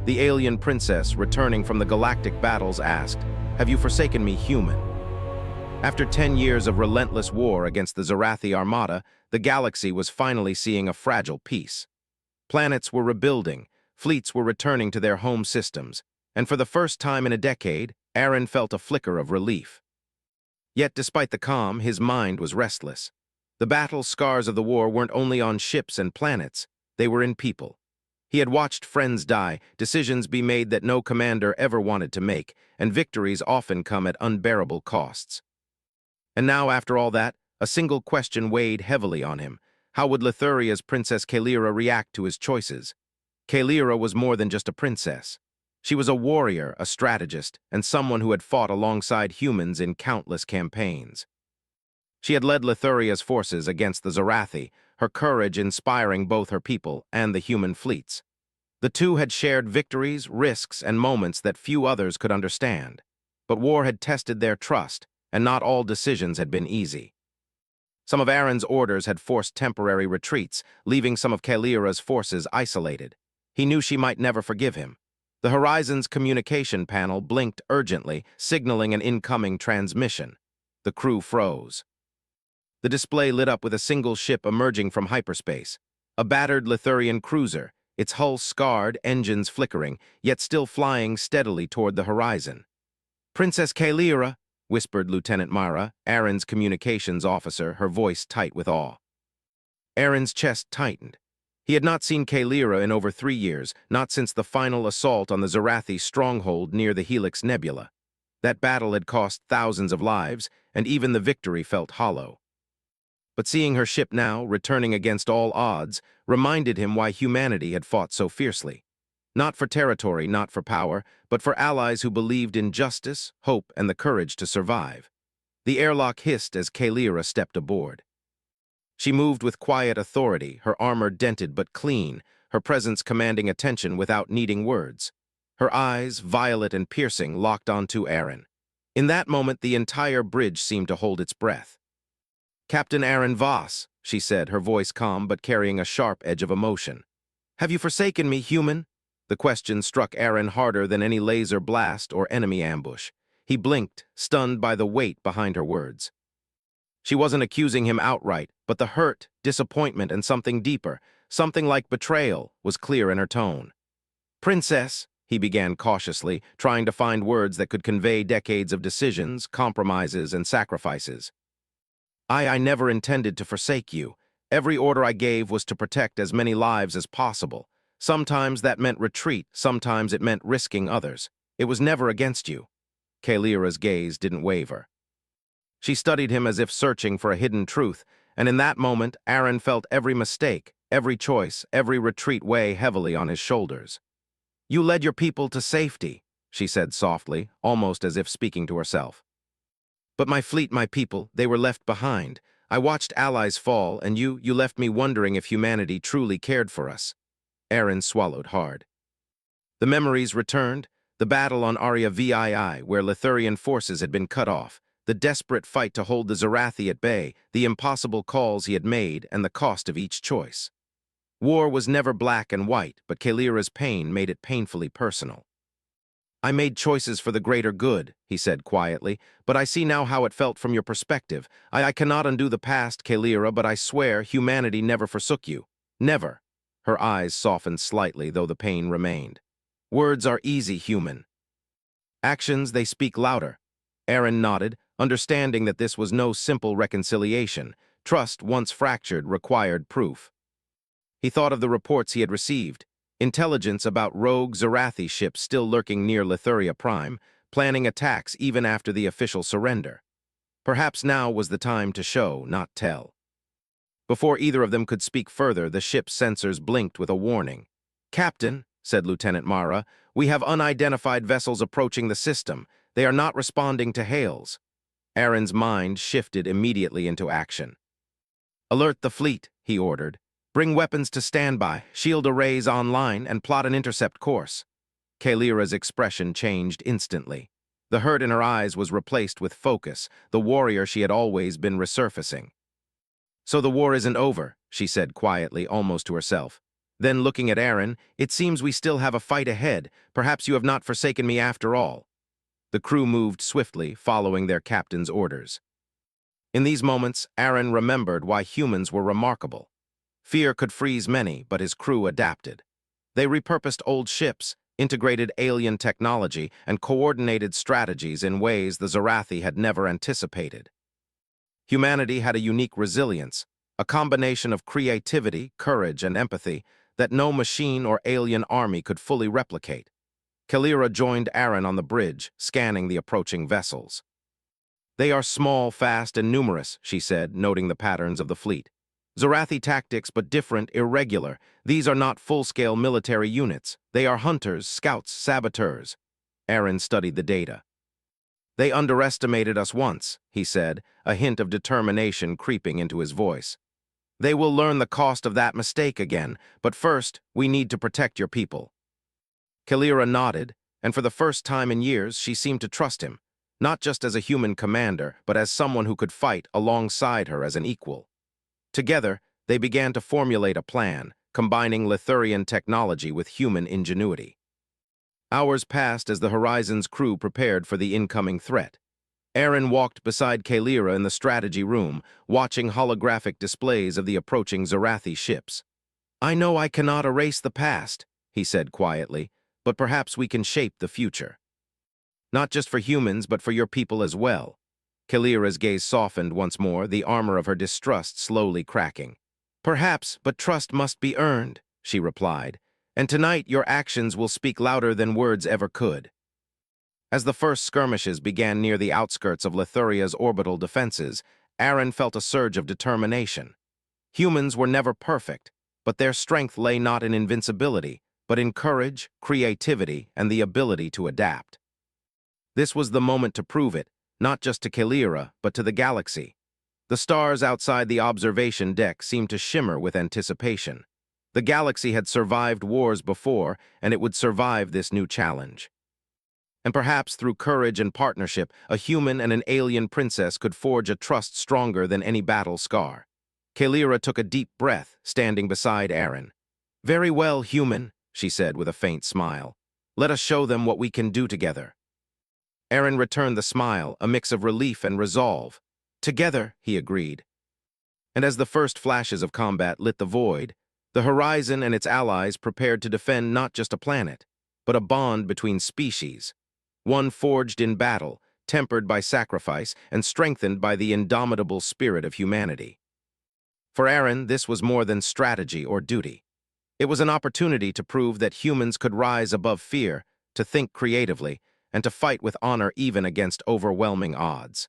The alien princess, returning from the galactic battles, asked, "Have you forsaken me, human?" After 10 years of relentless war against the Zarathi Armada, the galaxy was finally seeing a fragile peace. Planets were rebuilding, fleets were returning to their home systems, and for the first time in a decade, Aaron felt a flicker of relief. Yet despite the calm, his mind was restless. The battle scars of the war weren't only on ships and planets, they were in people. He had watched friends die, decisions be made that no commander ever wanted to make, and victories often come at unbearable costs. And now, after all that, a single question weighed heavily on him. How would Lithuria's Princess Kalira react to his choices? Kalira was more than just a princess. She was a warrior, a strategist, and someone who had fought alongside humans in countless campaigns. She had led Lithuria's forces against the Zarathi, her courage inspiring both her people and the human fleets. The two had shared victories, risks, and moments that few others could understand. But war had tested their trust, and not all decisions had been easy. Some of Aaron's orders had forced temporary retreats, leaving some of Kalira's forces isolated. He knew she might never forgive him. The Horizon's communication panel blinked urgently, signaling an incoming transmission. The crew froze. The display lit up with a single ship emerging from hyperspace. A battered Lithurian cruiser, its hull scarred, engines flickering, yet still flying steadily toward the horizon. "Princess Kalira," whispered Lieutenant Mara, Aaron's communications officer, her voice tight with awe. Aaron's chest tightened. He had not seen Kalira in over 3 years, not since the final assault on the Zarathi stronghold near the Helix Nebula. That battle had cost thousands of lives, and even the victory felt hollow. But seeing her ship now, returning against all odds, reminded him why humanity had fought so fiercely. Not for territory, not for power, but for allies who believed in justice, hope, and the courage to survive. The airlock hissed as Kalira stepped aboard. She moved with quiet authority, her armor dented but clean, her presence commanding attention without needing words. Her eyes, violet and piercing, locked onto Aaron. In that moment, the entire bridge seemed to hold its breath. "Captain Aaron Voss," she said, her voice calm but carrying a sharp edge of emotion. "Have you forsaken me, human?" The question struck Aaron harder than any laser blast or enemy ambush. He blinked, stunned by the weight behind her words. She wasn't accusing him outright, but the hurt, disappointment, and something deeper, something like betrayal, was clear in her tone. "Princess," he began cautiously, trying to find words that could convey decades of decisions, compromises, and sacrifices. I never intended to forsake you. Every order I gave was to protect as many lives as possible. Sometimes that meant retreat, sometimes it meant risking others. It was never against you." Kalira's gaze didn't waver. She studied him as if searching for a hidden truth, and in that moment, Aaron felt every mistake, every choice, every retreat weigh heavily on his shoulders. "You led your people to safety," she said softly, almost as if speaking to herself. "But my fleet, my people, they were left behind. I watched allies fall, and you left me wondering if humanity truly cared for us." Aaron swallowed hard. The memories returned, the battle on Aria VII, where Lithurian forces had been cut off, the desperate fight to hold the Zarathi at bay, the impossible calls he had made, and the cost of each choice. War was never black and white, but Kalira's pain made it painfully personal. "I made choices for the greater good," he said quietly, "but I see now how it felt from your perspective. I cannot undo the past, Kalira, but I swear humanity never forsook you. Never." Her eyes softened slightly, though the pain remained. "Words are easy, human. Actions, they speak louder." Aaron nodded, understanding that this was no simple reconciliation. Trust, once fractured, required proof. He thought of the reports he had received. Intelligence about rogue Zarathi ships still lurking near Lithuria Prime, planning attacks even after the official surrender. Perhaps now was the time to show, not tell. Before either of them could speak further, the ship's sensors blinked with a warning. "Captain," said Lieutenant Mara, "we have unidentified vessels approaching the system. They are not responding to hails." Aaron's mind shifted immediately into action. "Alert the fleet," he ordered. "Bring weapons to standby, shield arrays online, and plot an intercept course." Kalira's expression changed instantly. The hurt in her eyes was replaced with focus, the warrior she had always been resurfacing. "So the war isn't over," she said quietly, almost to herself. Then looking at Aaron, "It seems we still have a fight ahead. Perhaps you have not forsaken me after all." The crew moved swiftly, following their captain's orders. In these moments, Aaron remembered why humans were remarkable. Fear could freeze many, but his crew adapted. They repurposed old ships, integrated alien technology, and coordinated strategies in ways the Zarathi had never anticipated. Humanity had a unique resilience, a combination of creativity, courage, and empathy that no machine or alien army could fully replicate. Kalira joined Aaron on the bridge, scanning the approaching vessels. "They are small, fast, and numerous," she said, noting the patterns of the fleet. "Zarathi tactics, but different, irregular. These are not full-scale military units. They are hunters, scouts, saboteurs." Aaron studied the data. "They underestimated us once," he said, a hint of determination creeping into his voice. "They will learn the cost of that mistake again, but first, we need to protect your people." Kalira nodded, and for the first time in years, she seemed to trust him, not just as a human commander, but as someone who could fight alongside her as an equal. Together, they began to formulate a plan, combining Lithurian technology with human ingenuity. Hours passed as the Horizon's crew prepared for the incoming threat. Aaron walked beside Kalira in the strategy room, watching holographic displays of the approaching Zarathi ships. "I know I cannot erase the past," he said quietly, "but perhaps we can shape the future. Not just for humans, but for your people as well." Kalira's gaze softened once more, the armor of her distrust slowly cracking. "Perhaps, but trust must be earned," she replied, "and tonight your actions will speak louder than words ever could." As the first skirmishes began near the outskirts of Lithuria's orbital defenses, Aaron felt a surge of determination. Humans were never perfect, but their strength lay not in invincibility, but in courage, creativity, and the ability to adapt. This was the moment to prove it, not just to Kalira, but to the galaxy. The stars outside the observation deck seemed to shimmer with anticipation. The galaxy had survived wars before, and it would survive this new challenge. And perhaps through courage and partnership, a human and an alien princess could forge a trust stronger than any battle scar. Kalira took a deep breath, standing beside Aaron. "Very well, human," she said with a faint smile. "Let us show them what we can do together." Aaron returned the smile, a mix of relief and resolve. "Together," he agreed. And as the first flashes of combat lit the void, the Horizon and its allies prepared to defend not just a planet, but a bond between species, one forged in battle, tempered by sacrifice, and strengthened by the indomitable spirit of humanity. For Aaron, this was more than strategy or duty. It was an opportunity to prove that humans could rise above fear, to think creatively, and to fight with honor even against overwhelming odds.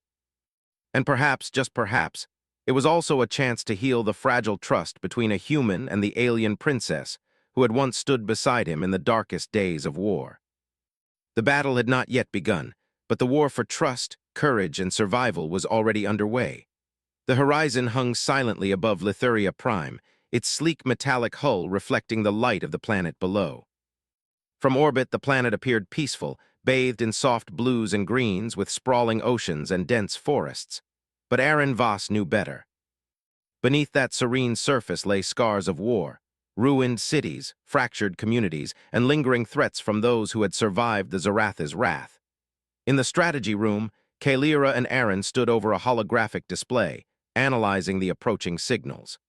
And perhaps, just perhaps, it was also a chance to heal the fragile trust between a human and the alien princess who had once stood beside him in the darkest days of war. The battle had not yet begun, but the war for trust, courage, and survival was already underway. The Horizon hung silently above Lithuria Prime, its sleek metallic hull reflecting the light of the planet below. From orbit, the planet appeared peaceful, bathed in soft blues and greens with sprawling oceans and dense forests. But Aaron Voss knew better. Beneath that serene surface lay scars of war, ruined cities, fractured communities, and lingering threats from those who had survived the Zarathi's wrath. In the strategy room, Kalira and Aaron stood over a holographic display, analyzing the approaching signals.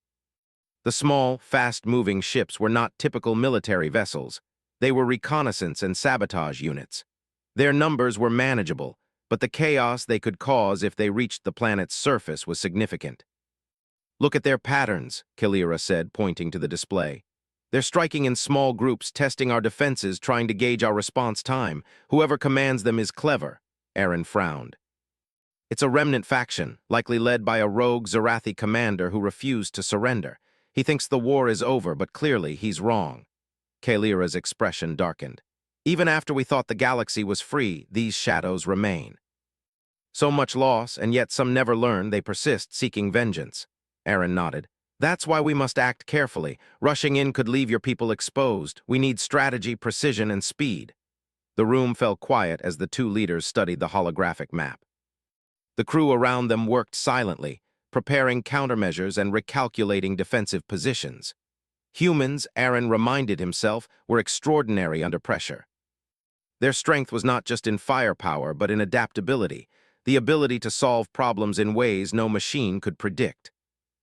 The small, fast-moving ships were not typical military vessels. They were reconnaissance and sabotage units. Their numbers were manageable, but the chaos they could cause if they reached the planet's surface was significant. "Look at their patterns," Kalira said, pointing to the display. "They're striking in small groups, testing our defenses, trying to gauge our response time. Whoever commands them is clever." Aaron frowned. "It's a remnant faction, likely led by a rogue Zarathi commander who refused to surrender. He thinks the war is over, but clearly he's wrong." Kalira's expression darkened. "Even after we thought the galaxy was free, these shadows remain. So much loss, and yet some never learn, they persist, seeking vengeance." Aaron nodded. "That's why we must act carefully. Rushing in could leave your people exposed. We need strategy, precision, and speed." The room fell quiet as the two leaders studied the holographic map. The crew around them worked silently, preparing countermeasures and recalculating defensive positions. Humans, Aaron reminded himself, were extraordinary under pressure. Their strength was not just in firepower, but in adaptability, the ability to solve problems in ways no machine could predict.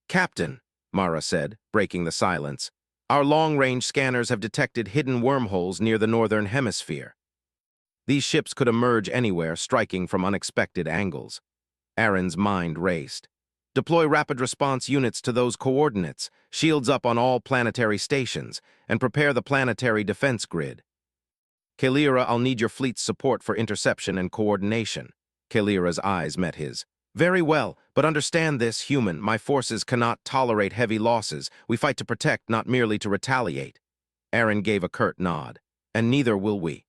"Captain," Mara said, breaking the silence, "our long-range scanners have detected hidden wormholes near the northern hemisphere. These ships could emerge anywhere, striking from unexpected angles." Aaron's mind raced. "Deploy rapid response units to those coordinates, shields up on all planetary stations, and prepare the planetary defense grid. Kalira, I'll need your fleet's support for interception and coordination." Kalira's eyes met his. "Very well, but understand this, human. My forces cannot tolerate heavy losses. We fight to protect, not merely to retaliate." Aaron gave a curt nod. "And neither will we.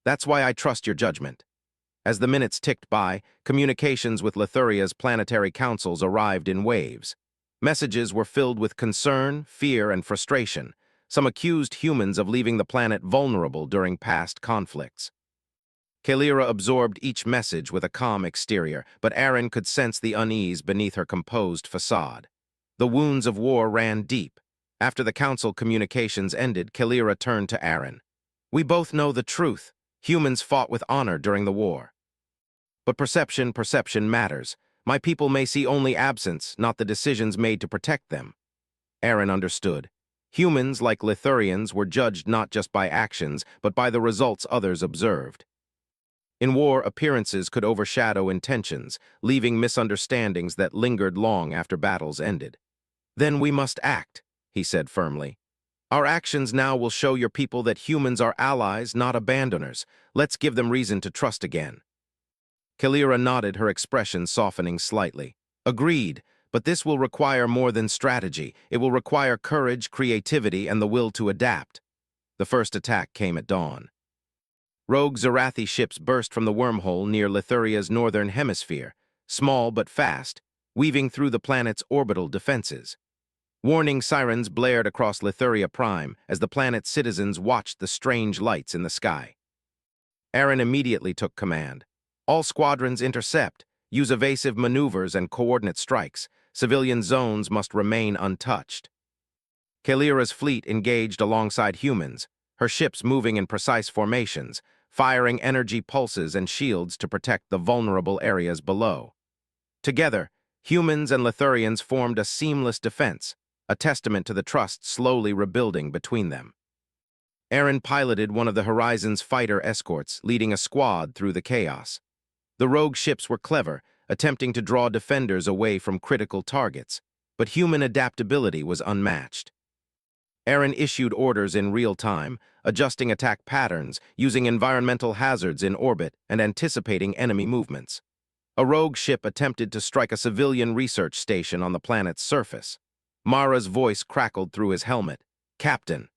That's why I trust your judgment." As the minutes ticked by, communications with Lithuria's planetary councils arrived in waves. Messages were filled with concern, fear, and frustration. Some accused humans of leaving the planet vulnerable during past conflicts. Kalira absorbed each message with a calm exterior, but Aaron could sense the unease beneath her composed facade. The wounds of war ran deep. After the council communications ended, Kalira turned to Aaron. "We both know the truth. Humans fought with honor during the war. But perception matters. My people may see only absence, not the decisions made to protect them." Aaron understood. Humans, like Lithurians, were judged not just by actions, but by the results others observed. In war, appearances could overshadow intentions, leaving misunderstandings that lingered long after battles ended. "Then we must act," he said firmly. "Our actions now will show your people that humans are allies, not abandoners. Let's give them reason to trust again." Kalira nodded, her expression softening slightly. "Agreed, but this will require more than strategy. It will require courage, creativity, and the will to adapt." The first attack came at dawn. Rogue Zarathi ships burst from the wormhole near Lithuria's northern hemisphere, small but fast, weaving through the planet's orbital defenses. Warning sirens blared across Lithuria Prime as the planet's citizens watched the strange lights in the sky. Aaron immediately took command. "All squadrons intercept, use evasive maneuvers and coordinate strikes. Civilian zones must remain untouched." Kalira's fleet engaged alongside humans, her ships moving in precise formations, firing energy pulses and shields to protect the vulnerable areas below. Together, humans and Lithurians formed a seamless defense, a testament to the trust slowly rebuilding between them. Aaron piloted one of the Horizon's fighter escorts, leading a squad through the chaos. The rogue ships were clever, attempting to draw defenders away from critical targets, but human adaptability was unmatched. Aaron issued orders in real time, adjusting attack patterns, using environmental hazards in orbit, and anticipating enemy movements. A rogue ship attempted to strike a civilian research station on the planet's surface. Mara's voice crackled through his helmet. "Captain.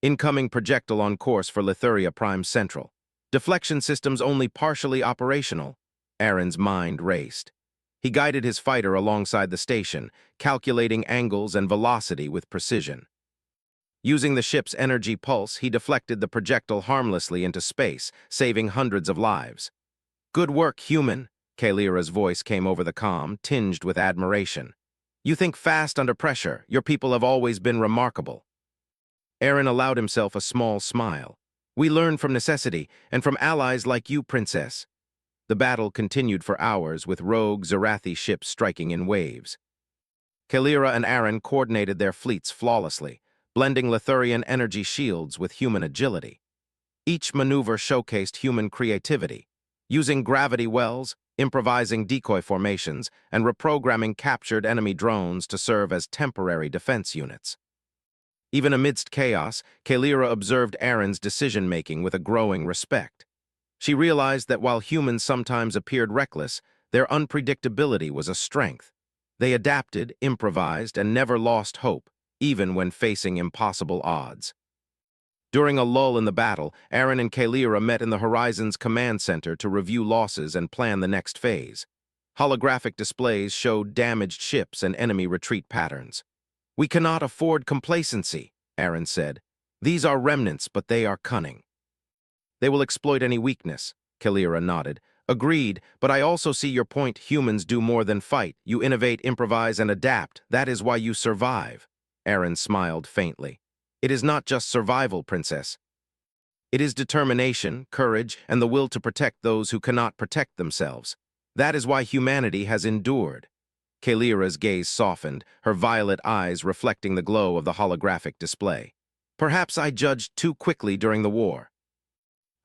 Incoming projectile on course for Lithuria Prime Central. Deflection systems only partially operational." Aaron's mind raced. He guided his fighter alongside the station, calculating angles and velocity with precision. Using the ship's energy pulse, he deflected the projectile harmlessly into space, saving hundreds of lives. "Good work, human," Kalira's voice came over the comm, tinged with admiration. "You think fast under pressure. Your people have always been remarkable." Aaron allowed himself a small smile. "We learn from necessity, and from allies like you, Princess." The battle continued for hours, with rogue Zarathi ships striking in waves. Kalira and Aaron coordinated their fleets flawlessly, blending Lithurian energy shields with human agility. Each maneuver showcased human creativity, using gravity wells, improvising decoy formations, and reprogramming captured enemy drones to serve as temporary defense units. Even amidst chaos, Kalira observed Aaron's decision-making with a growing respect. She realized that while humans sometimes appeared reckless, their unpredictability was a strength. They adapted, improvised, and never lost hope, even when facing impossible odds. During a lull in the battle, Aaron and Kalira met in the Horizon's command center to review losses and plan the next phase. Holographic displays showed damaged ships and enemy retreat patterns. "We cannot afford complacency," Aaron said. "These are remnants, but they are cunning." "They will exploit any weakness," Kalira nodded. "Agreed, but I also see your point. Humans do more than fight. You innovate, improvise, and adapt. That is why you survive." Aaron smiled faintly. It is not just survival, Princess. It is determination, courage, and the will to protect those who cannot protect themselves. That is why humanity has endured. Kalira's gaze softened, her violet eyes reflecting the glow of the holographic display. Perhaps I judged too quickly during the war.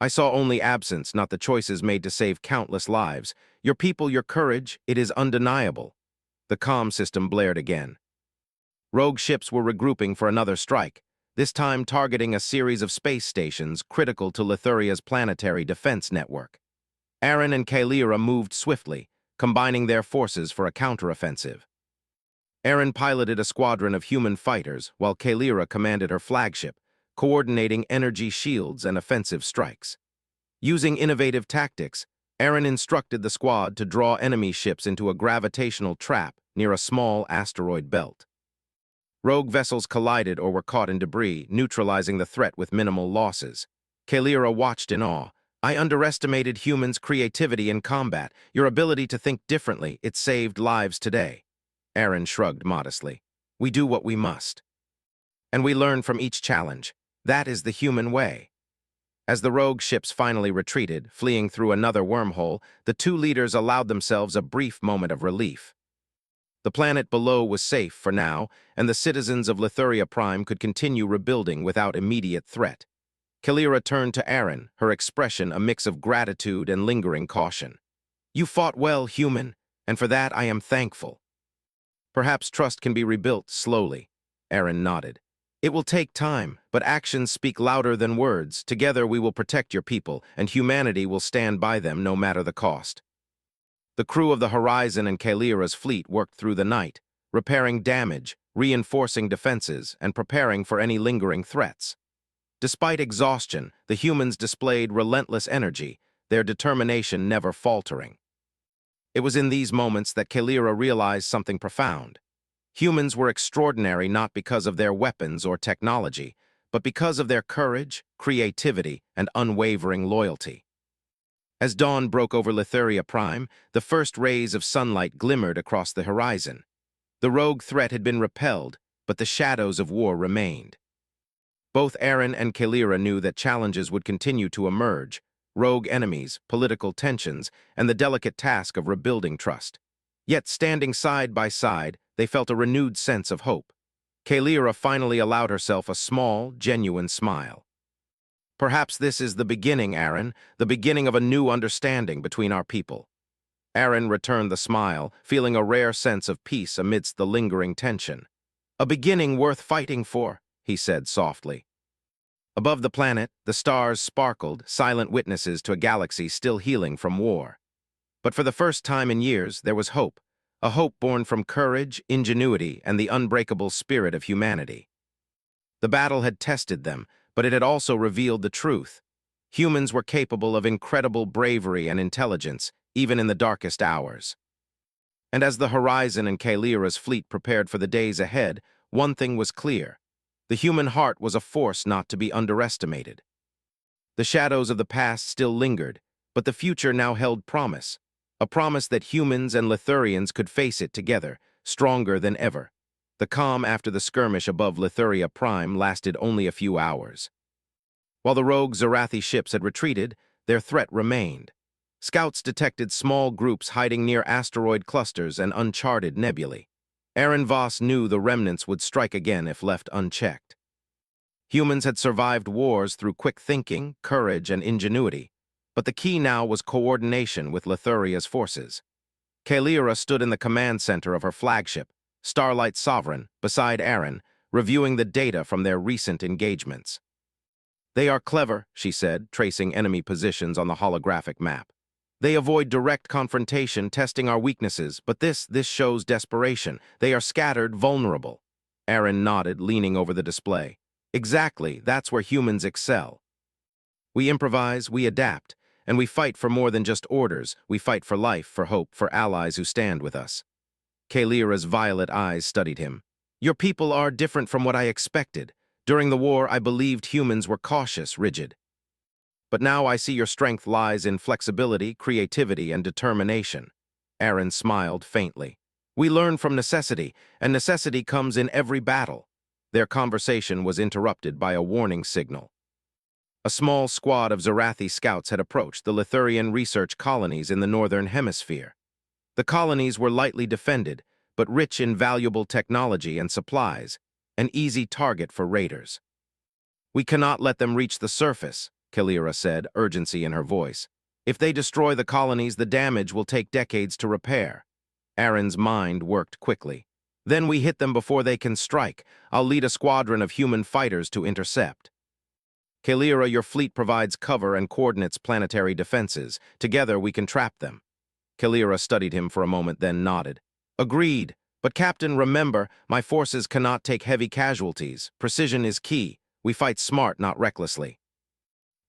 I saw only absence, not the choices made to save countless lives. Your people, your courage, it is undeniable. The comm system blared again. Rogue ships were regrouping for another strike, this time targeting a series of space stations critical to Lithuria's planetary defense network. Aaron and Kalira moved swiftly, combining their forces for a counteroffensive. Aaron piloted a squadron of human fighters, while Kalira commanded her flagship, coordinating energy shields and offensive strikes. Using innovative tactics, Aaron instructed the squad to draw enemy ships into a gravitational trap near a small asteroid belt. Rogue vessels collided or were caught in debris, neutralizing the threat with minimal losses. Kalira watched in awe. I underestimated humans' creativity in combat. Your ability to think differently, it saved lives today. Aaron shrugged modestly. We do what we must. And we learn from each challenge. That is the human way. As the rogue ships finally retreated, fleeing through another wormhole, the two leaders allowed themselves a brief moment of relief. The planet below was safe for now, and the citizens of Lithuria Prime could continue rebuilding without immediate threat. Kalira turned to Aaron, her expression a mix of gratitude and lingering caution. You fought well, human, and for that I am thankful. Perhaps trust can be rebuilt slowly. Aaron nodded. It will take time, but actions speak louder than words. Together we will protect your people, and humanity will stand by them no matter the cost. The crew of the Horizon and Kalira's fleet worked through the night, repairing damage, reinforcing defenses, and preparing for any lingering threats. Despite exhaustion, the humans displayed relentless energy, their determination never faltering. It was in these moments that Kalira realized something profound. Humans were extraordinary not because of their weapons or technology, but because of their courage, creativity, and unwavering loyalty. As dawn broke over Lithuria Prime, the first rays of sunlight glimmered across the horizon. The rogue threat had been repelled, but the shadows of war remained. Both Aaron and Kalira knew that challenges would continue to emerge, rogue enemies, political tensions, and the delicate task of rebuilding trust. Yet standing side by side, they felt a renewed sense of hope. Kalira finally allowed herself a small, genuine smile. Perhaps this is the beginning, Aaron, the beginning of a new understanding between our people. Aaron returned the smile, feeling a rare sense of peace amidst the lingering tension. A beginning worth fighting for, he said softly. Above the planet, the stars sparkled, silent witnesses to a galaxy still healing from war. But for the first time in years, there was hope, a hope born from courage, ingenuity, and the unbreakable spirit of humanity. The battle had tested them, but it had also revealed the truth. Humans were capable of incredible bravery and intelligence, even in the darkest hours. And as the Horizon and Kalira's fleet prepared for the days ahead, one thing was clear. The human heart was a force not to be underestimated. The shadows of the past still lingered, but the future now held promise, a promise that humans and Lithurians could face it together, stronger than ever. The calm after the skirmish above Lithuria Prime lasted only a few hours. While the rogue Zarathi ships had retreated, their threat remained. Scouts detected small groups hiding near asteroid clusters and uncharted nebulae. Aaron Voss knew the remnants would strike again if left unchecked. Humans had survived wars through quick thinking, courage, and ingenuity, but the key now was coordination with Lithuria's forces. Kalira stood in the command center of her flagship, Starlight Sovereign, beside Aaron, reviewing the data from their recent engagements. They are clever, she said, tracing enemy positions on the holographic map. They avoid direct confrontation, testing our weaknesses, but this shows desperation. They are scattered, vulnerable. Aaron nodded, leaning over the display. Exactly, that's where humans excel. We improvise, we adapt, and we fight for more than just orders. We fight for life, for hope, for allies who stand with us. Kalira's violet eyes studied him. Your people are different from what I expected. During the war, I believed humans were cautious, rigid. But now I see your strength lies in flexibility, creativity, and determination. Aaron smiled faintly. We learn from necessity, and necessity comes in every battle. Their conversation was interrupted by a warning signal. A small squad of Zarathi scouts had approached the Lithurian research colonies in the northern hemisphere. The colonies were lightly defended, but rich in valuable technology and supplies, an easy target for raiders. "We cannot let them reach the surface," Kalira said, urgency in her voice. "If they destroy the colonies, the damage will take decades to repair." Aaron's mind worked quickly. "Then we hit them before they can strike. I'll lead a squadron of human fighters to intercept." "Kalira, your fleet provides cover and coordinates planetary defenses. Together we can trap them." Kalira studied him for a moment, then nodded. "Agreed. But Captain, remember, my forces cannot take heavy casualties. Precision is key. We fight smart, not recklessly."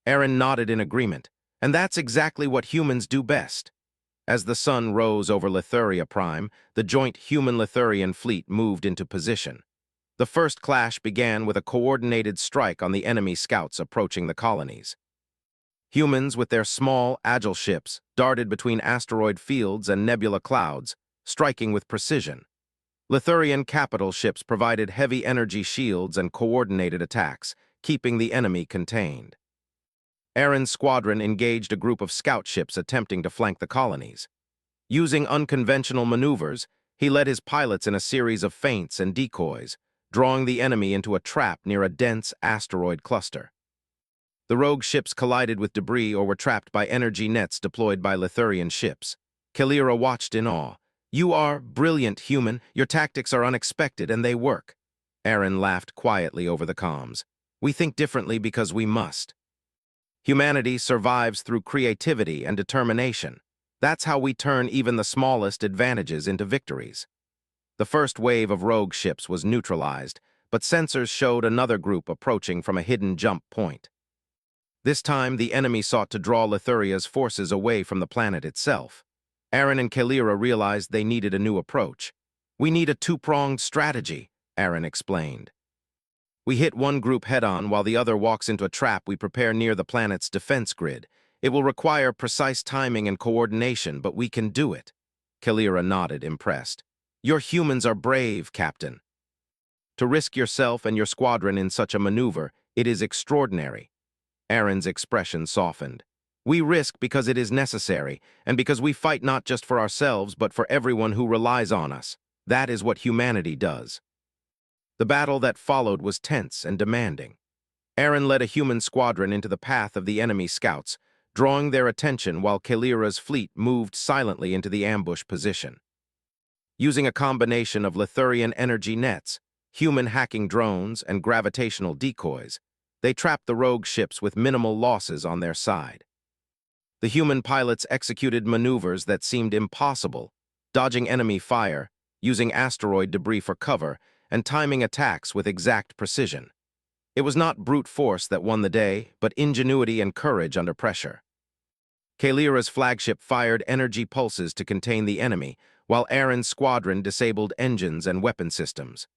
Aaron nodded in agreement, and that's exactly what humans do best. As the sun rose over Lithuria Prime, the joint human-Lithurian fleet moved into position. The first clash began with a coordinated strike on the enemy scouts approaching the colonies. Humans, with their small, agile ships, darted between asteroid fields and nebula clouds, striking with precision. Lithurian capital ships provided heavy energy shields and coordinated attacks, keeping the enemy contained. Aaron's squadron engaged a group of scout ships attempting to flank the colonies. Using unconventional maneuvers, he led his pilots in a series of feints and decoys, drawing the enemy into a trap near a dense asteroid cluster. The rogue ships collided with debris or were trapped by energy nets deployed by Lithurian ships. Kalira watched in awe. "You are brilliant, human. Your tactics are unexpected, and they work." Aaron laughed quietly over the comms. "We think differently because we must. Humanity survives through creativity and determination. That's how we turn even the smallest advantages into victories." The first wave of rogue ships was neutralized, but sensors showed another group approaching from a hidden jump point. This time, the enemy sought to draw Lithuria's forces away from the planet itself. Aaron and Kalira realized they needed a new approach. "We need a two-pronged strategy," Aaron explained. "We hit one group head-on while the other walks into a trap we prepare near the planet's defense grid. It will require precise timing and coordination, but we can do it." Kalira nodded, impressed. "Your humans are brave, Captain. To risk yourself and your squadron in such a maneuver, it is extraordinary." Aaron's expression softened. "We risk because it is necessary, and because we fight not just for ourselves, but for everyone who relies on us. That is what humanity does." The battle that followed was tense and demanding. Aaron led a human squadron into the path of the enemy scouts, drawing their attention while Kalira's fleet moved silently into the ambush position. Using a combination of Lithurian energy nets, human hacking drones, and gravitational decoys, they trapped the rogue ships with minimal losses on their side. The human pilots executed maneuvers that seemed impossible, dodging enemy fire, using asteroid debris for cover, and timing attacks with exact precision. It was not brute force that won the day, but ingenuity and courage under pressure. Kalira's flagship fired energy pulses to contain the enemy, while Aaron's squadron disabled engines and weapon systems.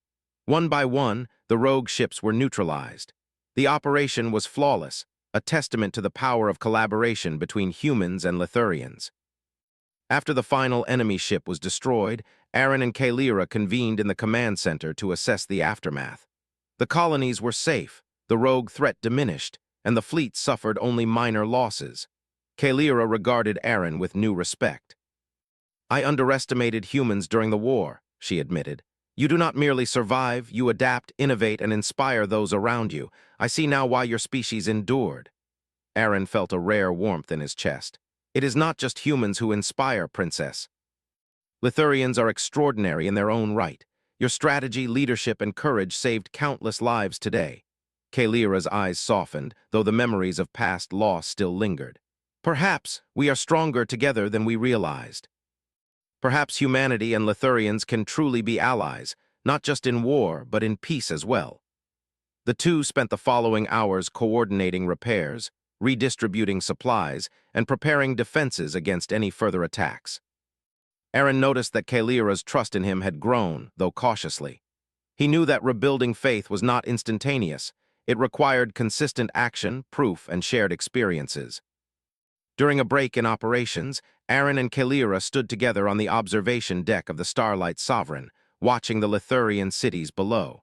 One by one, the rogue ships were neutralized. The operation was flawless, a testament to the power of collaboration between humans and Lithurians. After the final enemy ship was destroyed, Aaron and Kalira convened in the command center to assess the aftermath. The colonies were safe, the rogue threat diminished, and the fleet suffered only minor losses. Kalira regarded Aaron with new respect. "I underestimated humans during the war," she admitted. "You do not merely survive, you adapt, innovate, and inspire those around you. I see now why your species endured." Aaron felt a rare warmth in his chest. "It is not just humans who inspire, Princess. Lithurians are extraordinary in their own right. Your strategy, leadership, and courage saved countless lives today." Kalira's eyes softened, though the memories of past loss still lingered. "Perhaps we are stronger together than we realized. Perhaps humanity and Lithurians can truly be allies, not just in war, but in peace as well." The two spent the following hours coordinating repairs, redistributing supplies, and preparing defenses against any further attacks. Aaron noticed that Kalira's trust in him had grown, though cautiously. He knew that rebuilding faith was not instantaneous. It required consistent action, proof, and shared experiences. During a break in operations, Aaron and Kalira stood together on the observation deck of the Starlight Sovereign, watching the Lithurian cities below.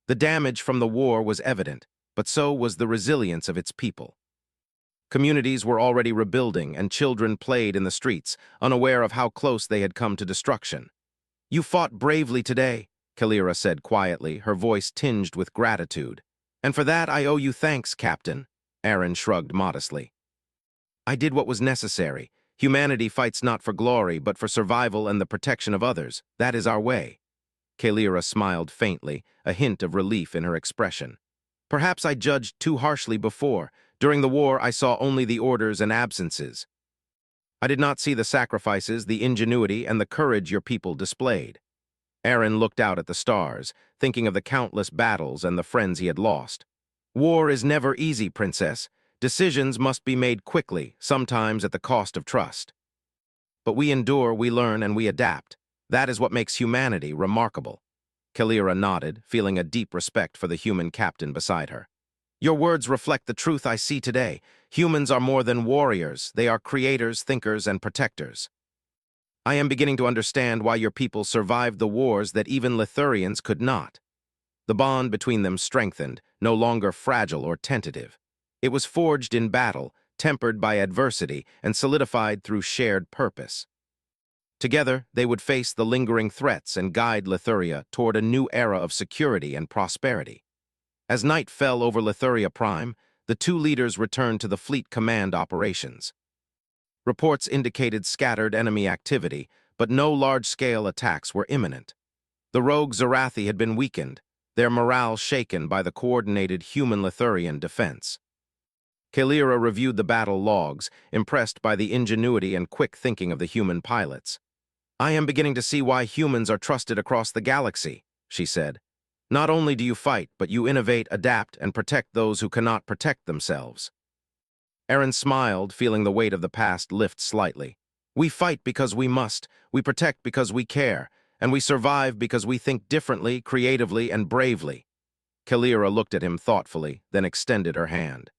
The damage from the war was evident, but so was the resilience of its people. Communities were already rebuilding, and children played in the streets, unaware of how close they had come to destruction. "You fought bravely today," Kalira said quietly, her voice tinged with gratitude. "And for that I owe you thanks, Captain," Aaron shrugged modestly. "I did what was necessary. Humanity fights not for glory, but for survival and the protection of others. That is our way." Kalira smiled faintly, a hint of relief in her expression. "Perhaps I judged too harshly before. During the war, I saw only the orders and absences. I did not see the sacrifices, the ingenuity, and the courage your people displayed." Aaron looked out at the stars, thinking of the countless battles and the friends he had lost. "War is never easy, Princess. Decisions must be made quickly, sometimes at the cost of trust. But we endure, we learn, and we adapt. That is what makes humanity remarkable." Kalira nodded, feeling a deep respect for the human captain beside her. "Your words reflect the truth I see today. Humans are more than warriors. They are creators, thinkers, and protectors. I am beginning to understand why your people survived the wars that even Lithurians could not." The bond between them strengthened, no longer fragile or tentative. It was forged in battle, tempered by adversity, and solidified through shared purpose. Together, they would face the lingering threats and guide Lithuria toward a new era of security and prosperity. As night fell over Lithuria Prime, the two leaders returned to the fleet command operations. Reports indicated scattered enemy activity, but no large-scale attacks were imminent. The rogue Zarathi had been weakened, their morale shaken by the coordinated human-Lithurian defense. Kalira reviewed the battle logs, impressed by the ingenuity and quick thinking of the human pilots. "I am beginning to see why humans are trusted across the galaxy," she said. "Not only do you fight, but you innovate, adapt, and protect those who cannot protect themselves." Aaron smiled, feeling the weight of the past lift slightly. "We fight because we must, we protect because we care, and we survive because we think differently, creatively, and bravely." Kalira looked at him thoughtfully, then extended her hand.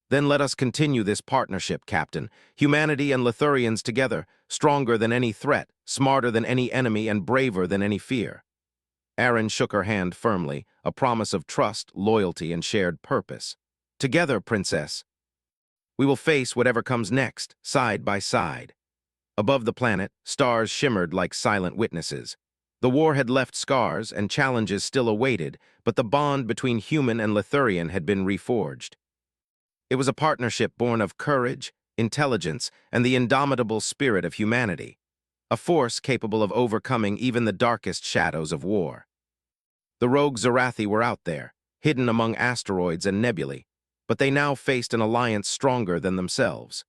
"Then let us continue this partnership, Captain. Humanity and Lithurians together, stronger than any threat, smarter than any enemy, and braver than any fear." Aaron shook her hand firmly, a promise of trust, loyalty, and shared purpose. "Together, Princess. We will face whatever comes next, side by side." Above the planet, stars shimmered like silent witnesses. The war had left scars, and challenges still awaited, but the bond between human and Lithurian had been reforged. It was a partnership born of courage, intelligence, and the indomitable spirit of humanity, a force capable of overcoming even the darkest shadows of war. The rogue Zarathi were out there, hidden among asteroids and nebulae, but they now faced an alliance stronger than themselves.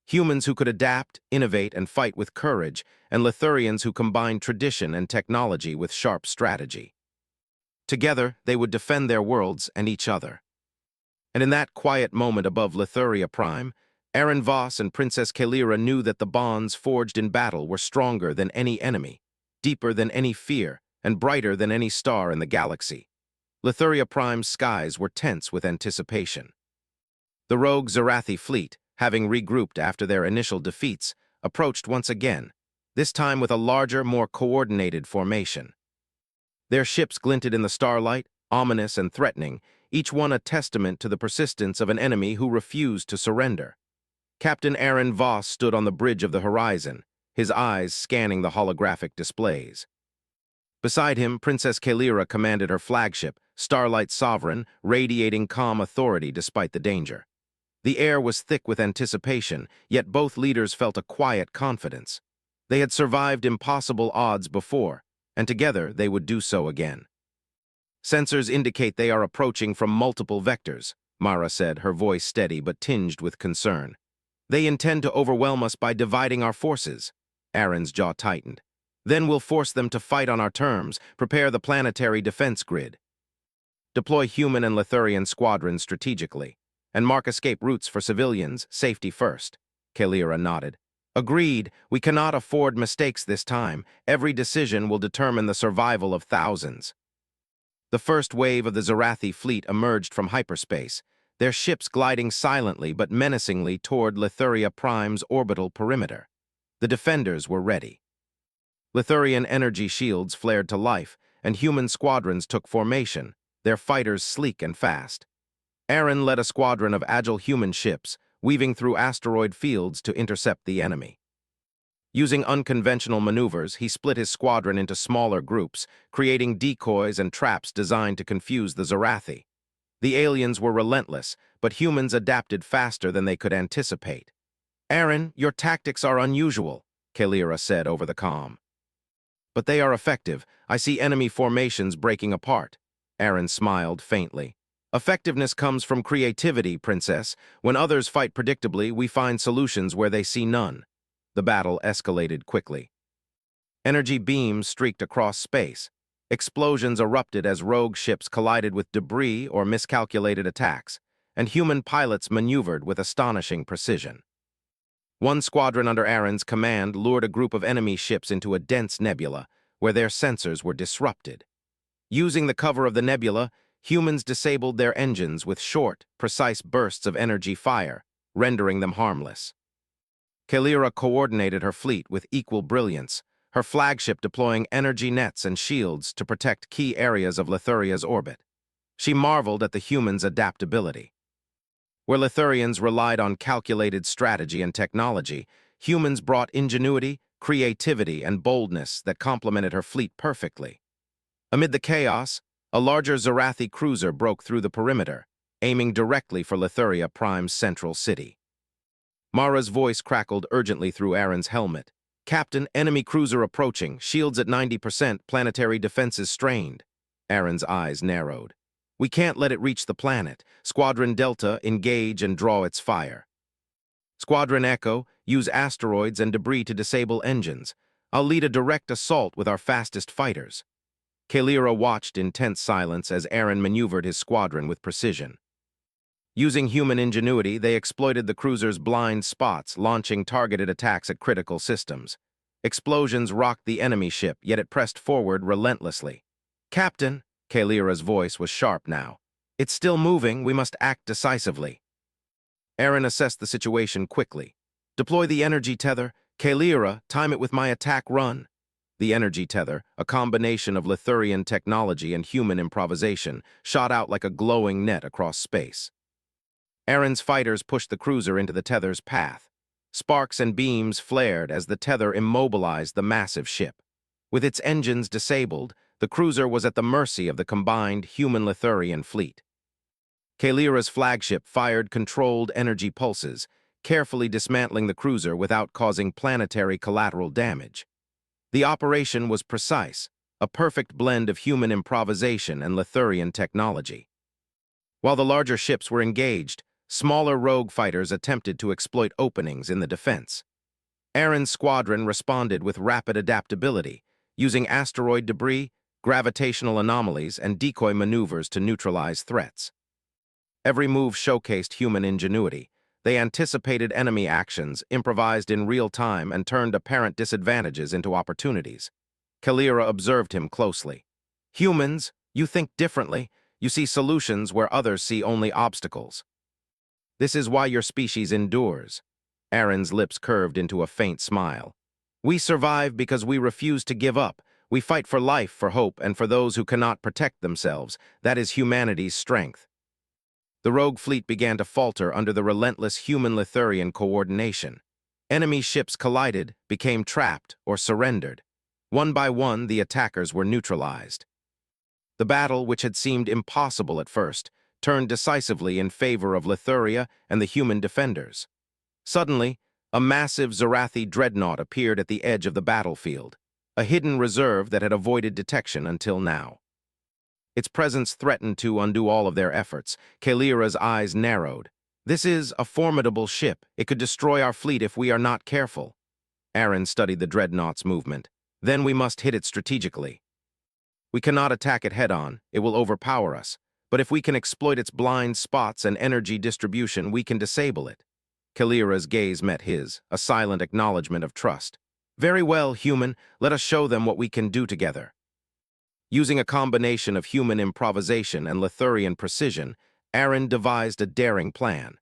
Humans who could adapt, innovate, and fight with courage, and Lithurians who combined tradition and technology with sharp strategy. Together, they would defend their worlds and each other. And in that quiet moment above Lithuria Prime, Aaron Voss and Princess Kalira knew that the bonds forged in battle were stronger than any enemy, deeper than any fear, and brighter than any star in the galaxy. Lithuria Prime's skies were tense with anticipation. The rogue Zarathi fleet, having regrouped after their initial defeats, approached once again, this time with a larger, more coordinated formation. Their ships glinted in the starlight, ominous and threatening, each one a testament to the persistence of an enemy who refused to surrender. Captain Aaron Voss stood on the bridge of the horizon, his eyes scanning the holographic displays. Beside him, Princess Kalira commanded her flagship, Starlight Sovereign, radiating calm authority despite the danger. The air was thick with anticipation, yet both leaders felt a quiet confidence. They had survived impossible odds before, and together they would do so again. "Sensors indicate they are approaching from multiple vectors," Mara said, her voice steady but tinged with concern. "They intend to overwhelm us by dividing our forces." Aaron's jaw tightened. "Then we'll force them to fight on our terms, prepare the planetary defense grid. Deploy human and Lithurian squadrons strategically, and mark escape routes for civilians, safety first." Kalira nodded. "Agreed. We cannot afford mistakes this time. Every decision will determine the survival of thousands." The first wave of the Zarathi fleet emerged from hyperspace, their ships gliding silently but menacingly toward Lithuria Prime's orbital perimeter. The defenders were ready. Lithurian energy shields flared to life, and human squadrons took formation, their fighters sleek and fast. Aaron led a squadron of agile human ships, weaving through asteroid fields to intercept the enemy. Using unconventional maneuvers, he split his squadron into smaller groups, creating decoys and traps designed to confuse the Zarathi. The aliens were relentless, but humans adapted faster than they could anticipate. "Aaron, your tactics are unusual," Kalira said over the comm. "But they are effective. I see enemy formations breaking apart." Aaron smiled faintly. "Effectiveness comes from creativity, Princess. When others fight predictably, we find solutions where they see none." The battle escalated quickly. Energy beams streaked across space. Explosions erupted as rogue ships collided with debris or miscalculated attacks, and human pilots maneuvered with astonishing precision. One squadron under Aaron's command lured a group of enemy ships into a dense nebula, where their sensors were disrupted. Using the cover of the nebula, humans disabled their engines with short, precise bursts of energy fire, rendering them harmless. Kalira coordinated her fleet with equal brilliance, her flagship deploying energy nets and shields to protect key areas of Lithuria's orbit. She marveled at the humans' adaptability. Where Lithurians relied on calculated strategy and technology, humans brought ingenuity, creativity, and boldness that complemented her fleet perfectly. Amid the chaos, a larger Zarathi cruiser broke through the perimeter, aiming directly for Lithuria Prime's central city. Mara's voice crackled urgently through Aaron's helmet. "Captain, enemy cruiser approaching, shields at 90%, planetary defenses strained." Aaron's eyes narrowed. "We can't let it reach the planet. Squadron Delta, engage and draw its fire. Squadron Echo, use asteroids and debris to disable engines. I'll lead a direct assault with our fastest fighters." Kalira watched in tense silence as Aaron maneuvered his squadron with precision. Using human ingenuity, they exploited the cruiser's blind spots, launching targeted attacks at critical systems. Explosions rocked the enemy ship, yet it pressed forward relentlessly. "Captain," Kalira's voice was sharp now. "It's still moving. We must act decisively." Aaron assessed the situation quickly. "Deploy the energy tether. Kalira, time it with my attack run." The energy tether, a combination of Lithurian technology and human improvisation, shot out like a glowing net across space. Aaron's fighters pushed the cruiser into the tether's path. Sparks and beams flared as the tether immobilized the massive ship. With its engines disabled, the cruiser was at the mercy of the combined human-Lithurian fleet. Kalira's flagship fired controlled energy pulses, carefully dismantling the cruiser without causing planetary collateral damage. The operation was precise, a perfect blend of human improvisation and Lithurian technology. While the larger ships were engaged, smaller rogue fighters attempted to exploit openings in the defense. Aaron's squadron responded with rapid adaptability, using asteroid debris, gravitational anomalies, and decoy maneuvers to neutralize threats. Every move showcased human ingenuity. They anticipated enemy actions, improvised in real time, and turned apparent disadvantages into opportunities. Kalira observed him closely. "Humans, you think differently. You see solutions where others see only obstacles. This is why your species endures." Aaron's lips curved into a faint smile. "We survive because we refuse to give up. We fight for life, for hope, and for those who cannot protect themselves. That is humanity's strength." The rogue fleet began to falter under the relentless human-Lithurian coordination. Enemy ships collided, became trapped, or surrendered. One by one, the attackers were neutralized. The battle, which had seemed impossible at first, turned decisively in favor of Lithuria and the human defenders. Suddenly, a massive Zarathi dreadnought appeared at the edge of the battlefield, a hidden reserve that had avoided detection until now. Its presence threatened to undo all of their efforts. Kalira's eyes narrowed. "This is a formidable ship. It could destroy our fleet if we are not careful." Aaron studied the dreadnought's movement. "Then we must hit it strategically. We cannot attack it head-on. It will overpower us. But if we can exploit its blind spots and energy distribution, we can disable it." Kalira's gaze met his, a silent acknowledgement of trust. "Very well, human. Let us show them what we can do together." Using a combination of human improvisation and Lithurian precision, Aaron devised a daring plan.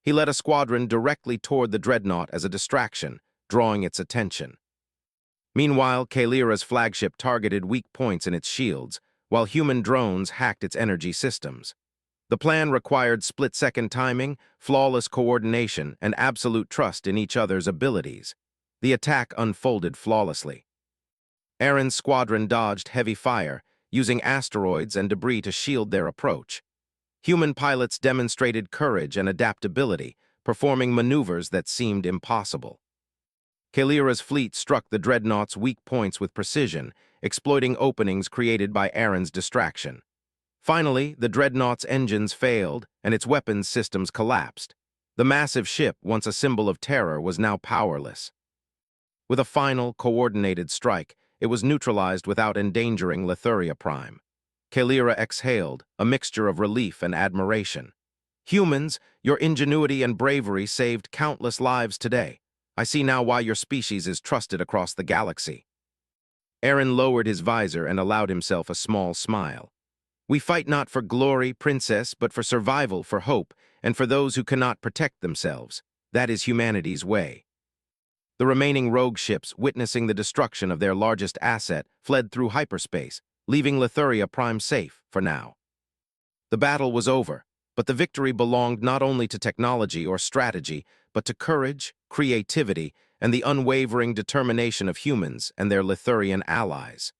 He led a squadron directly toward the dreadnought as a distraction, drawing its attention. Meanwhile, Kalira's flagship targeted weak points in its shields, while human drones hacked its energy systems. The plan required split-second timing, flawless coordination, and absolute trust in each other's abilities. The attack unfolded flawlessly. Aaron's squadron dodged heavy fire, using asteroids and debris to shield their approach. Human pilots demonstrated courage and adaptability, performing maneuvers that seemed impossible. Kalira's fleet struck the dreadnought's weak points with precision, exploiting openings created by Aaron's distraction. Finally, the dreadnought's engines failed, and its weapons systems collapsed. The massive ship, once a symbol of terror, was now powerless. With a final, coordinated strike, it was neutralized without endangering Lithuria Prime. Kalira exhaled, a mixture of relief and admiration. Humans, your ingenuity and bravery saved countless lives today. I see now why your species is trusted across the galaxy. Aaron lowered his visor and allowed himself a small smile. We fight not for glory, princess, but for survival, for hope, and for those who cannot protect themselves. That is humanity's way. The remaining rogue ships, witnessing the destruction of their largest asset, fled through hyperspace, leaving Lithuria Prime safe for now. The battle was over, but the victory belonged not only to technology or strategy, but to courage, creativity, and the unwavering determination of humans and their Lithurian allies.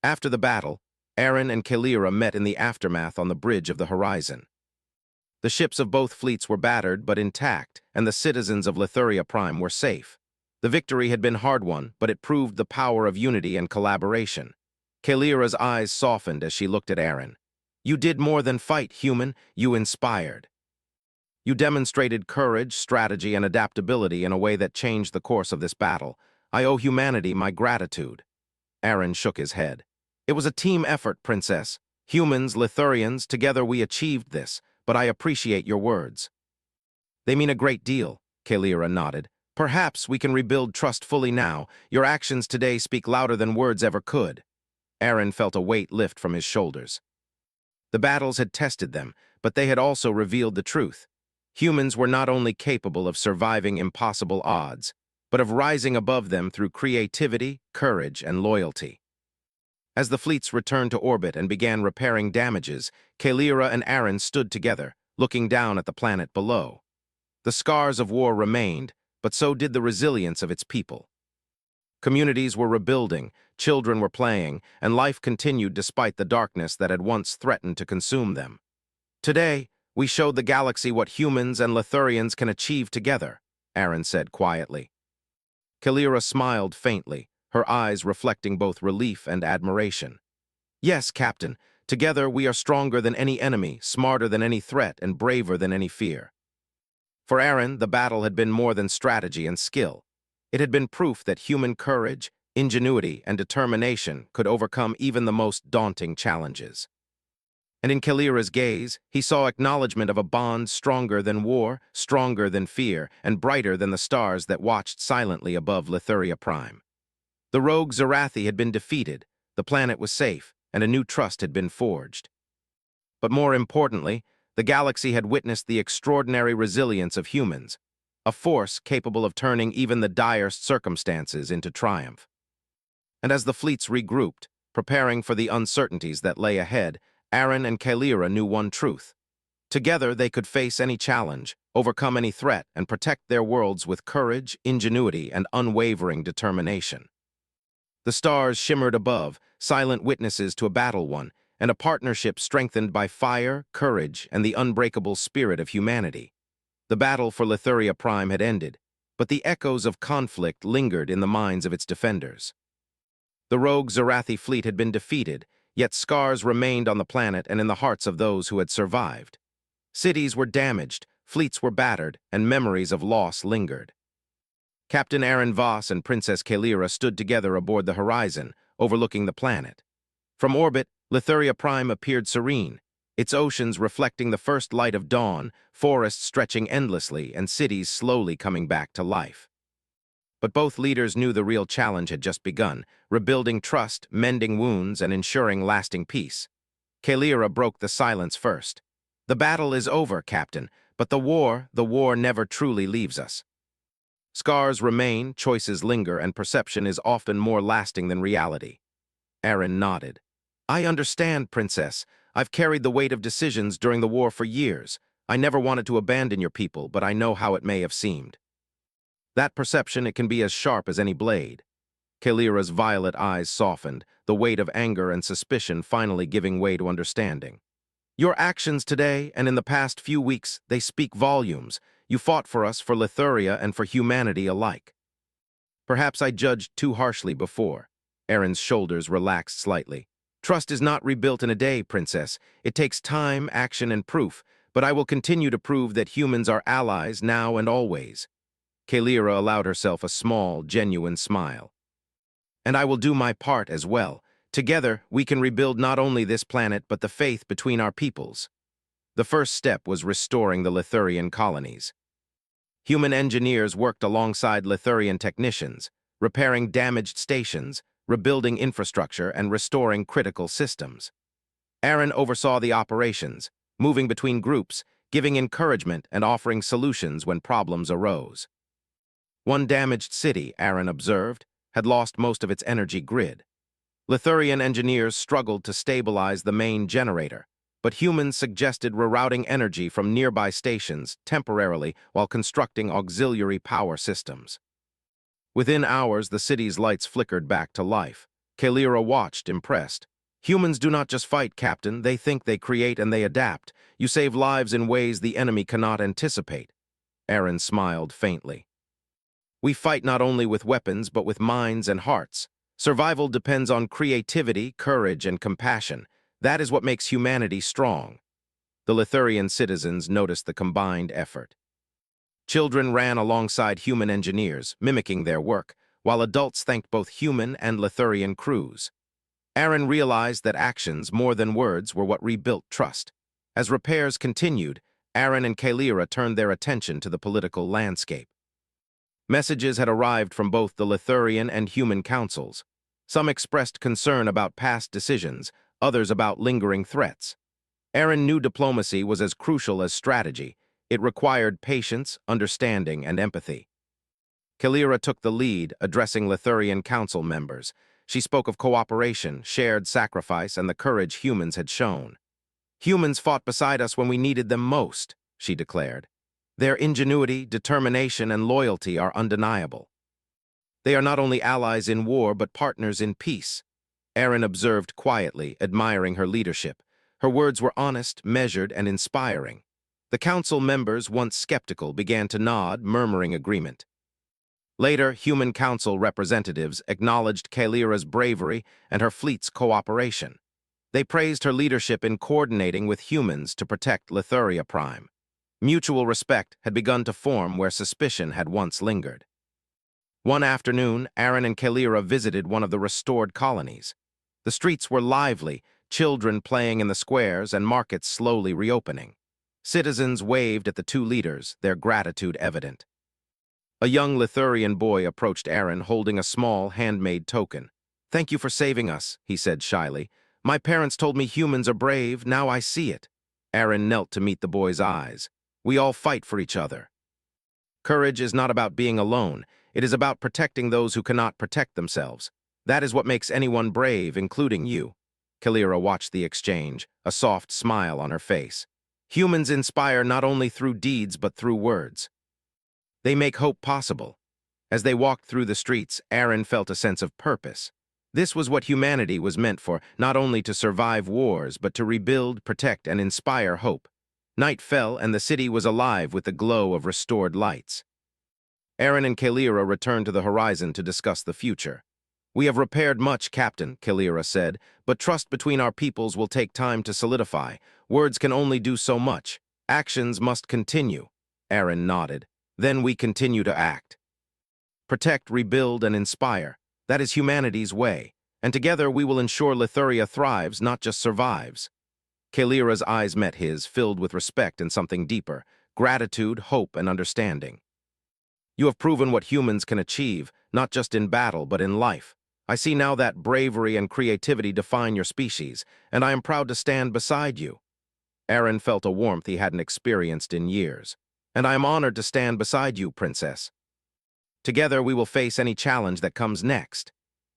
After the battle, Aaron and Kalira met in the aftermath on the bridge of the horizon. The ships of both fleets were battered but intact, and the citizens of Lithuria Prime were safe. The victory had been hard-won, but it proved the power of unity and collaboration. Kalira's eyes softened as she looked at Aaron. You did more than fight, human, you inspired. You demonstrated courage, strategy, and adaptability in a way that changed the course of this battle. I owe humanity my gratitude. Aaron shook his head. It was a team effort, Princess. Humans, Lithurians, together we achieved this, but I appreciate your words. They mean a great deal, Kalira nodded. Perhaps we can rebuild trust fully now. Your actions today speak louder than words ever could. Aaron felt a weight lift from his shoulders. The battles had tested them, but they had also revealed the truth. Humans were not only capable of surviving impossible odds, but of rising above them through creativity, courage, and loyalty. As the fleets returned to orbit and began repairing damages, Kalira and Aaron stood together, looking down at the planet below. The scars of war remained, but so did the resilience of its people. Communities were rebuilding, children were playing, and life continued despite the darkness that had once threatened to consume them. Today, we showed the galaxy what humans and Lithurians can achieve together, Aaron said quietly. Kalira smiled faintly, her eyes reflecting both relief and admiration. Yes, Captain, together we are stronger than any enemy, smarter than any threat, and braver than any fear. For Aaron, the battle had been more than strategy and skill. It had been proof that human courage, ingenuity, and determination could overcome even the most daunting challenges. And in Kalira's gaze, he saw acknowledgement of a bond stronger than war, stronger than fear, and brighter than the stars that watched silently above Lithuria Prime. The rogue Zarathi had been defeated, the planet was safe, and a new trust had been forged. But more importantly, the galaxy had witnessed the extraordinary resilience of humans, a force capable of turning even the direst circumstances into triumph. And as the fleets regrouped, preparing for the uncertainties that lay ahead, Aaron and Kalira knew one truth. Together they could face any challenge, overcome any threat, and protect their worlds with courage, ingenuity, and unwavering determination. The stars shimmered above, silent witnesses to a battle won, and a partnership strengthened by fire, courage, and the unbreakable spirit of humanity. The battle for Lithuria Prime had ended, but the echoes of conflict lingered in the minds of its defenders. The rogue Zarathi fleet had been defeated, yet scars remained on the planet and in the hearts of those who had survived. Cities were damaged, fleets were battered, and memories of loss lingered. Captain Aaron Voss and Princess Kalira stood together aboard the horizon, overlooking the planet. From orbit, Lithuria Prime appeared serene, its oceans reflecting the first light of dawn, forests stretching endlessly, and cities slowly coming back to life. But both leaders knew the real challenge had just begun, rebuilding trust, mending wounds, and ensuring lasting peace. Kalira broke the silence first. The battle is over, Captain, but the war never truly leaves us. Scars remain, choices linger, and perception is often more lasting than reality. Aaron nodded. I understand, Princess. I've carried the weight of decisions during the war for years. I never wanted to abandon your people, but I know how it may have seemed. That perception, it can be as sharp as any blade. Kalira's violet eyes softened, the weight of anger and suspicion finally giving way to understanding. Your actions today and in the past few weeks, they speak volumes. You fought for us, for Lithuria, and for humanity alike. Perhaps I judged too harshly before. Aaron's shoulders relaxed slightly. Trust is not rebuilt in a day, Princess. It takes time, action, and proof, but I will continue to prove that humans are allies now and always. Kalira allowed herself a small, genuine smile. And I will do my part as well. Together, we can rebuild not only this planet but the faith between our peoples. The first step was restoring the Lithurian colonies. Human engineers worked alongside Lithurian technicians, repairing damaged stations, rebuilding infrastructure, and restoring critical systems. Aaron oversaw the operations, moving between groups, giving encouragement and offering solutions when problems arose. One damaged city, Aaron observed, had lost most of its energy grid. Lithurian engineers struggled to stabilize the main generator, but humans suggested rerouting energy from nearby stations temporarily while constructing auxiliary power systems. Within hours, the city's lights flickered back to life. Kalira watched, impressed. Humans do not just fight, Captain. They think, they create, and they adapt. You save lives in ways the enemy cannot anticipate. Aaron smiled faintly. We fight not only with weapons, but with minds and hearts. Survival depends on creativity, courage, and compassion. That is what makes humanity strong. The Lithurian citizens noticed the combined effort. Children ran alongside human engineers, mimicking their work, while adults thanked both human and Lithurian crews. Aaron realized that actions, more than words, were what rebuilt trust. As repairs continued, Aaron and Kalira turned their attention to the political landscape. Messages had arrived from both the Lithurian and human councils. Some expressed concern about past decisions, others about lingering threats. Aaron knew diplomacy was as crucial as strategy. It required patience, understanding, and empathy. Kalira took the lead, addressing Lithurian council members. She spoke of cooperation, shared sacrifice, and the courage humans had shown. Humans fought beside us when we needed them most, she declared. Their ingenuity, determination, and loyalty are undeniable. They are not only allies in war, but partners in peace. Aaron observed quietly, admiring her leadership. Her words were honest, measured, and inspiring. The council members, once skeptical, began to nod, murmuring agreement. Later, human council representatives acknowledged Kalira's bravery and her fleet's cooperation. They praised her leadership in coordinating with humans to protect Lithuria Prime. Mutual respect had begun to form where suspicion had once lingered. One afternoon, Aaron and Kalira visited one of the restored colonies. The streets were lively, children playing in the squares and markets slowly reopening. Citizens waved at the two leaders, their gratitude evident. A young Lithurian boy approached Aaron holding a small, handmade token. "Thank you for saving us," he said shyly. "My parents told me humans are brave, now I see it." Aaron knelt to meet the boy's eyes. "We all fight for each other." Courage is not about being alone. It is about protecting those who cannot protect themselves. That is what makes anyone brave, including you. Kalira watched the exchange, a soft smile on her face. Humans inspire not only through deeds but through words. They make hope possible. As they walked through the streets, Aaron felt a sense of purpose. This was what humanity was meant for, not only to survive wars, but to rebuild, protect, and inspire hope. Night fell, and the city was alive with the glow of restored lights. Aaron and Kalira returned to the horizon to discuss the future. "We have repaired much, Captain," Kalira said, "but trust between our peoples will take time to solidify. Words can only do so much. Actions must continue." Aaron nodded. "Then we continue to act. Protect, rebuild, and inspire. That is humanity's way. And together we will ensure Lithuria thrives, not just survives." Kalira's eyes met his, filled with respect and something deeper, gratitude, hope, and understanding. "You have proven what humans can achieve, not just in battle, but in life. I see now that bravery and creativity define your species, and I am proud to stand beside you." Aaron felt a warmth he hadn't experienced in years. "And I am honored to stand beside you, Princess. Together we will face any challenge that comes next."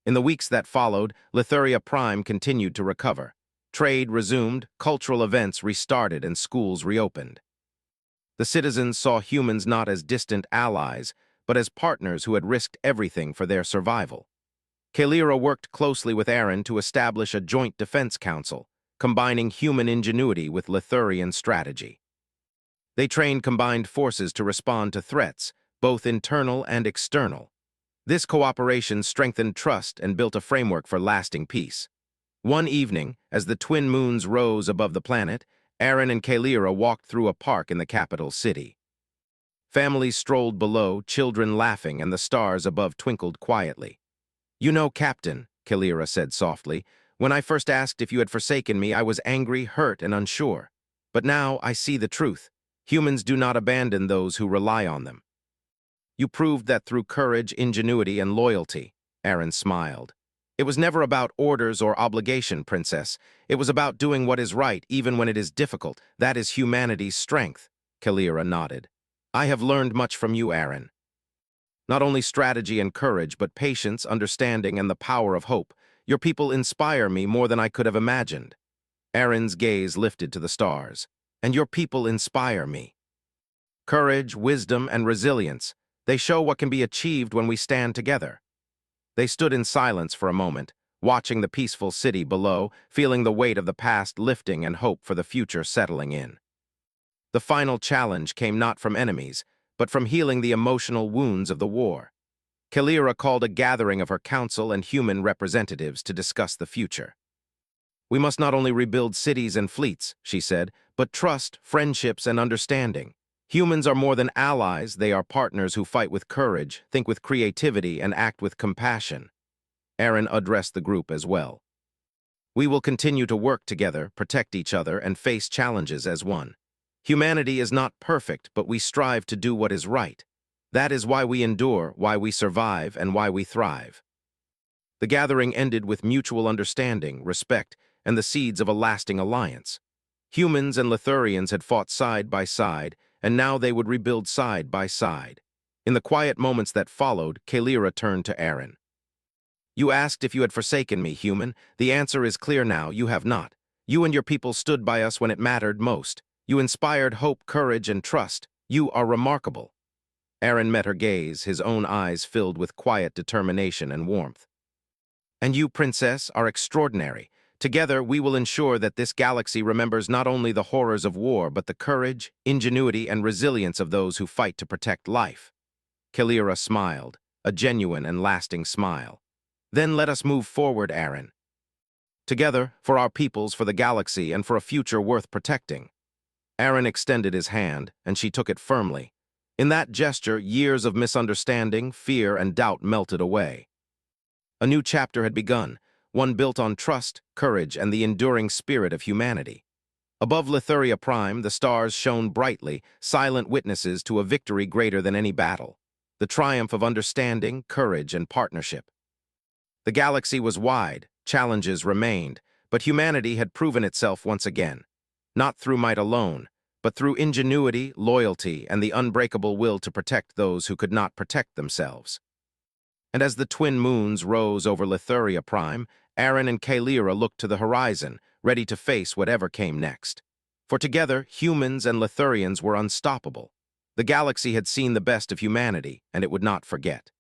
In the weeks that followed, Lithuria Prime continued to recover. Trade resumed, cultural events restarted, and schools reopened. The citizens saw humans not as distant allies, but as partners who had risked everything for their survival. Kalira worked closely with Aaron to establish a joint defense council, combining human ingenuity with Lithurian strategy. They trained combined forces to respond to threats, both internal and external. This cooperation strengthened trust and built a framework for lasting peace. One evening, as the twin moons rose above the planet, Aaron and Kalira walked through a park in the capital city. Families strolled below, children laughing, and the stars above twinkled quietly. "You know, Captain," Kalira said softly, "when I first asked if you had forsaken me, I was angry, hurt, and unsure. But now I see the truth. Humans do not abandon those who rely on them." "You proved that through courage, ingenuity, and loyalty," Aaron smiled. "It was never about orders or obligation, Princess. It was about doing what is right, even when it is difficult. That is humanity's strength," Kalira nodded. "I have learned much from you, Aaron. Not only strategy and courage, but patience, understanding, and the power of hope. Your people inspire me more than I could have imagined." Aaron's gaze lifted to the stars. "And your people inspire me. Courage, wisdom, and resilience. They show what can be achieved when we stand together." They stood in silence for a moment, watching the peaceful city below, feeling the weight of the past lifting and hope for the future settling in. The final challenge came not from enemies, but from healing the emotional wounds of the war. Kalira called a gathering of her council and human representatives to discuss the future. "We must not only rebuild cities and fleets," she said, "but trust, friendships, and understanding. Humans are more than allies, they are partners who fight with courage, think with creativity, and act with compassion." Aaron addressed the group as well. "We will continue to work together, protect each other, and face challenges as one. Humanity is not perfect, but we strive to do what is right. That is why we endure, why we survive, and why we thrive." The gathering ended with mutual understanding, respect, and the seeds of a lasting alliance. Humans and Lithurians had fought side by side, and now they would rebuild side by side. In the quiet moments that followed, Kalira turned to Aaron. "You asked if you had forsaken me, human. The answer is clear now, you have not. You and your people stood by us when it mattered most. You inspired hope, courage, and trust. You are remarkable." Aaron met her gaze, his own eyes filled with quiet determination and warmth. "And you, Princess, are extraordinary. Together, we will ensure that this galaxy remembers not only the horrors of war, but the courage, ingenuity, and resilience of those who fight to protect life." Kalira smiled, a genuine and lasting smile. "Then let us move forward, Aaron. Together, for our peoples, for the galaxy, and for a future worth protecting." Aaron extended his hand, and she took it firmly. In that gesture, years of misunderstanding, fear, and doubt melted away. A new chapter had begun, one built on trust, courage, and the enduring spirit of humanity. Above Lithuria Prime, the stars shone brightly, silent witnesses to a victory greater than any battle, the triumph of understanding, courage, and partnership. The galaxy was wide, challenges remained, but humanity had proven itself once again, not through might alone, but through ingenuity, loyalty, and the unbreakable will to protect those who could not protect themselves. And as the twin moons rose over Lithuria Prime, Aaron and Kalira looked to the horizon, ready to face whatever came next. For together, humans and Lithurians were unstoppable. The galaxy had seen the best of humanity, and it would not forget.